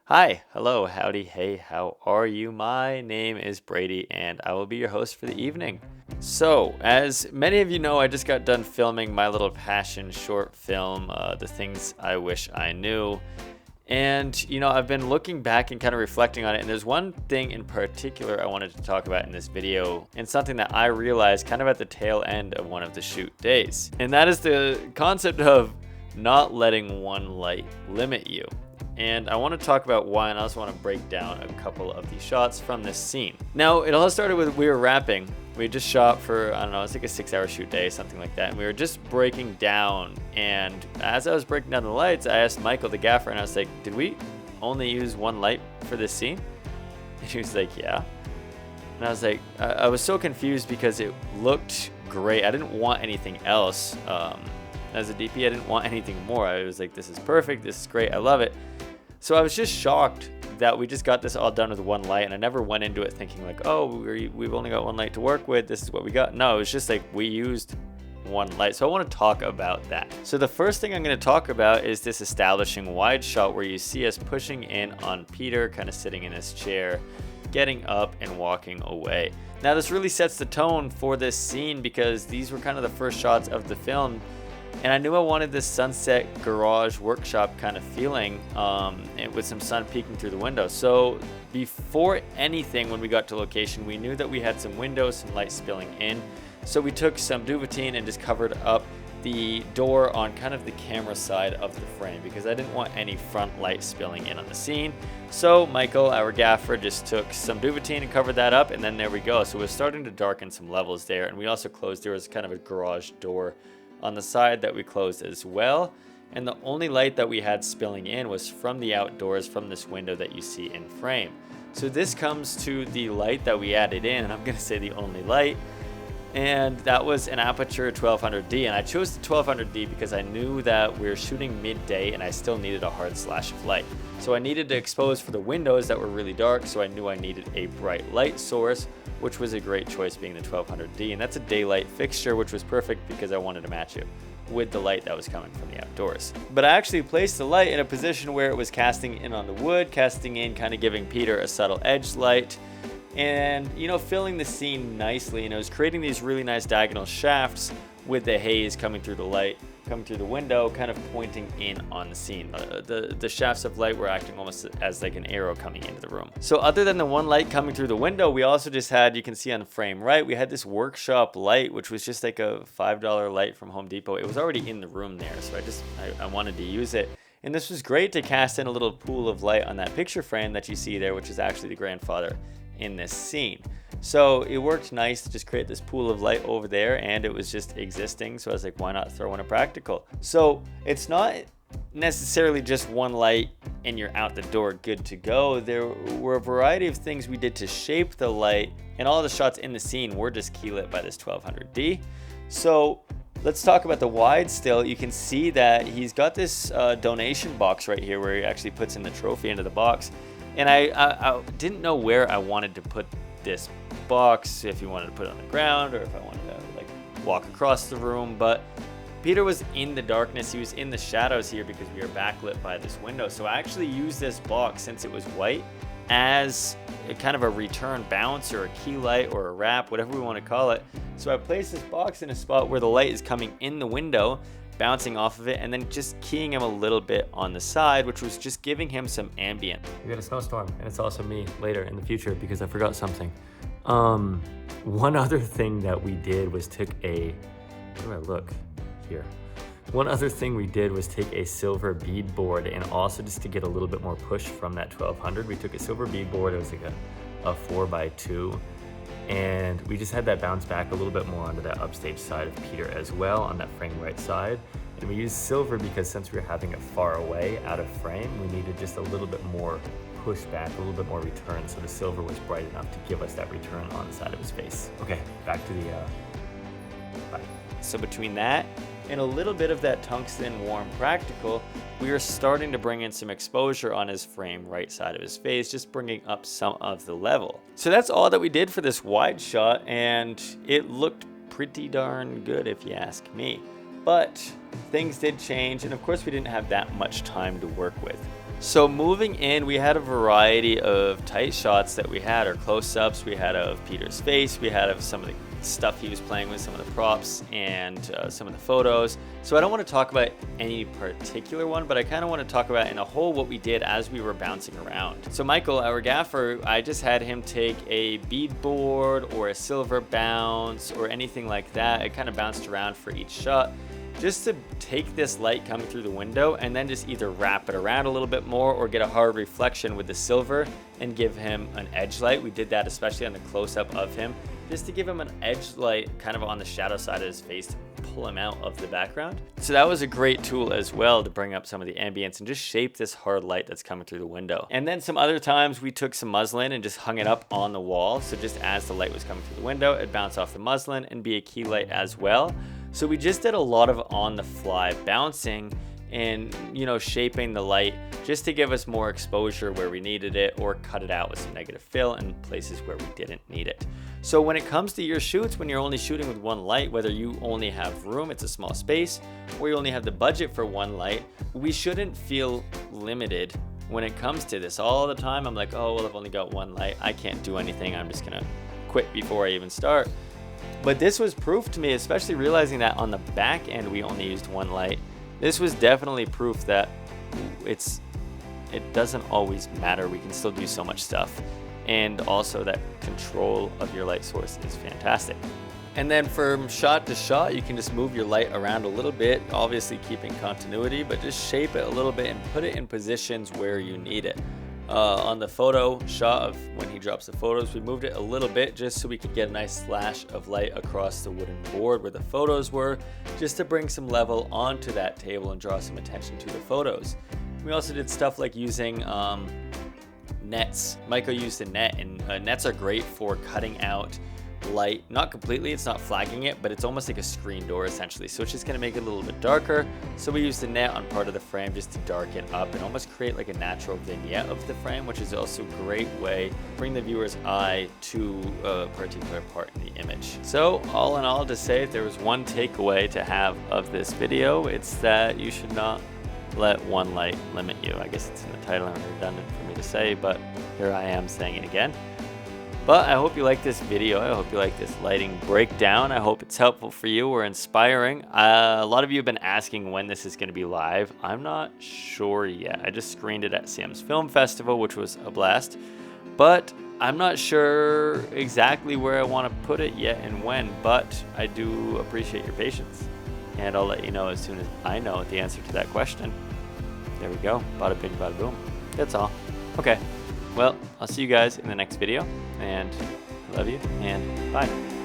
Hi, hello, howdy, hey, how are you? My name is Brady and I will be your host for the evening. So, as many of you know, I just got done filming my little passion short film, The Things I Wish I Knew. And, I've been looking back and kind of reflecting on it. And there's one thing in particular I wanted to talk about in this video, and something that I realized kind of at the tail end of one of the shoot days. And that is the concept of not letting one light limit you. And I want to talk about why, and I also want to break down a couple of the shots from this scene. Now, it all started with we were wrapping. We had just shot for, I don't know, it's like a 6-hour shoot day, something like that. And we were just breaking down. And as I was breaking down the lights, I asked Michael, the gaffer, and I was like, did we only use one light for this scene? And he was like, yeah. And I was like, I was so confused because it looked great. I didn't want anything else. As a DP, I didn't want anything more. I was like, this is perfect. This is great. I love it. So I was just shocked that we just got this all done with one light, and I never went into it thinking like, oh, we've only got one light to work with. This is what we got. No, it was just like we used one light. So I want to talk about that. So the first thing I'm going to talk about is this establishing wide shot where you see us pushing in on Peter, kind of sitting in his chair, getting up and walking away. Now this really sets the tone for this scene because these were kind of the first shots of the film. And I knew I wanted this sunset garage workshop kind of feeling with some sun peeking through the window. So before anything, when we got to location, we knew that we had some windows, some light spilling in. So we took some Duvetine and just covered up the door on kind of the camera side of the frame because I didn't want any front light spilling in on the scene. So Michael, our gaffer, just took some Duvetine and covered that up, and then there we go. So we're starting to darken some levels there. And we also closed, there was kind of a garage door on the side that we closed as well, and the only light that we had spilling in was from the outdoors, from this window that you see in frame. So this comes to the light that we added in, and I'm gonna say the only light, and that was an Aperture 1200D. And I chose the 1200D because I knew that we were shooting midday and I still needed a hard slash of light. So I needed to expose for the windows that were really dark, so I knew I needed a bright light source, which was a great choice being the 1200D. And that's a daylight fixture, which was perfect because I wanted to match it with the light that was coming from the outdoors. But I actually placed the light in a position where it was casting in on the wood, casting in, kind of giving Peter a subtle edge light, and filling the scene nicely. And it was creating these really nice diagonal shafts with the haze coming through the light, coming through the window, kind of pointing in on the scene. The shafts of light were acting almost as like an arrow coming into the room. So other than the one light coming through the window, we also just had, you can see on the frame right, we had this workshop light, which was just like a $5 light from Home Depot. It was already in the room there, so I wanted to use it. And this was great to cast in a little pool of light on that picture frame that you see there, which is actually the grandfather in this scene. So it worked nice to just create this pool of light over there, and it was just existing. So I was like, why not throw in a practical? So it's not necessarily just one light and you're out the door good to go. There were a variety of things we did to shape the light, and all the shots in the scene were just key lit by this 1200D. So let's talk about the wide still. You can see that he's got this donation box right here where he actually puts in the trophy into the box. And I didn't know where I wanted to put this box, if you wanted to put it on the ground or if I wanted to like walk across the room. But Peter was in the darkness, he was in the shadows here because we are backlit by this window. So I actually used this box, since it was white, as a kind of a return bounce or a key light or a wrap, whatever we want to call it. So I placed this box in a spot where the light is coming in the window, bouncing off of it, and then just keying him a little bit on the side, which was just giving him some ambient. We got a snowstorm, and it's also me later in the future because I forgot something. One other thing that we did was where do I look? Here. One other thing we did was take a silver bead board, and also just to get a little bit more push from that 1200, we took a silver bead board. It was like a 4x2. And we just had that bounce back a little bit more onto that upstage side of Peter as well, on that frame right side. And we used silver because since we were having it far away out of frame, we needed just a little bit more push back, a little bit more return. So the silver was bright enough to give us that return on the side of his face. Okay, back to the bye. So between that and a little bit of that tungsten warm practical, we are starting to bring in some exposure on his frame right side of his face, just bringing up some of the level. So that's all that we did for this wide shot, and it looked pretty darn good if you ask me. But things did change, and of course we didn't have that much time to work with. So moving in, we had a variety of tight shots that we had, or close-ups. We had of Peter's face, we had of some of the stuff he was playing with, some of the props, and some of the photos. So I don't want to talk about any particular one, but I kind of want to talk about in a whole what we did as we were bouncing around. So Michael, our gaffer, I just had him take a beadboard or a silver bounce or anything like that. It kind of bounced around for each shot, just to take this light coming through the window and then just either wrap it around a little bit more or get a hard reflection with the silver and give him an edge light. We did that especially on the close-up of him, just to give him an edge light kind of on the shadow side of his face to pull him out of the background. So that was a great tool as well to bring up some of the ambience and just shape this hard light that's coming through the window. And then some other times we took some muslin and just hung it up on the wall. So just as the light was coming through the window, it'd bounce off the muslin and be a key light as well. So we just did a lot of on the fly bouncing and, you know, shaping the light just to give us more exposure where we needed it, or cut it out with some negative fill in places where we didn't need it. So when it comes to your shoots, when you're only shooting with one light, whether you only have room, it's a small space, or you only have the budget for one light, we shouldn't feel limited when it comes to this. All the time I'm like, oh, well, I've only got one light, I can't do anything, I'm just gonna quit before I even start. But this was proof to me, especially realizing that on the back end we only used one light. This was definitely proof that it doesn't always matter. We can still do so much stuff. And also that control of your light source is fantastic. And then from shot to shot, you can just move your light around a little bit, obviously keeping continuity, but just shape it a little bit and put it in positions where you need it. On the photo shot of when he drops the photos, we moved it a little bit just so we could get a nice slash of light across the wooden board where the photos were, just to bring some level onto that table and draw some attention to the photos. We also did stuff like using nets. Michael used a net, and nets are great for cutting out light. Not completely, it's not flagging it, but it's almost like a screen door essentially. So it's just gonna make it a little bit darker. So we used the net on part of the frame just to darken up and almost create like a natural vignette of the frame, which is also a great way to bring the viewer's eye to a particular part in the image. So all in all, to say if there was one takeaway to have of this video, it's that you should not let one light limit you. I guess it's in the title and redundant for me to say, but here I am saying it again. But I hope you like this video. I hope you like this lighting breakdown. I hope it's helpful for you or inspiring. A lot of you have been asking when this is going to be live. I'm not sure yet. I just screened it at Sam's Film Festival, which was a blast. But I'm not sure exactly where I want to put it yet and when, but I do appreciate your patience. And I'll let you know as soon as I know the answer to that question. There we go. Bada bing, bada boom. That's all. Okay. Well, I'll see you guys in the next video, and I love you, and bye.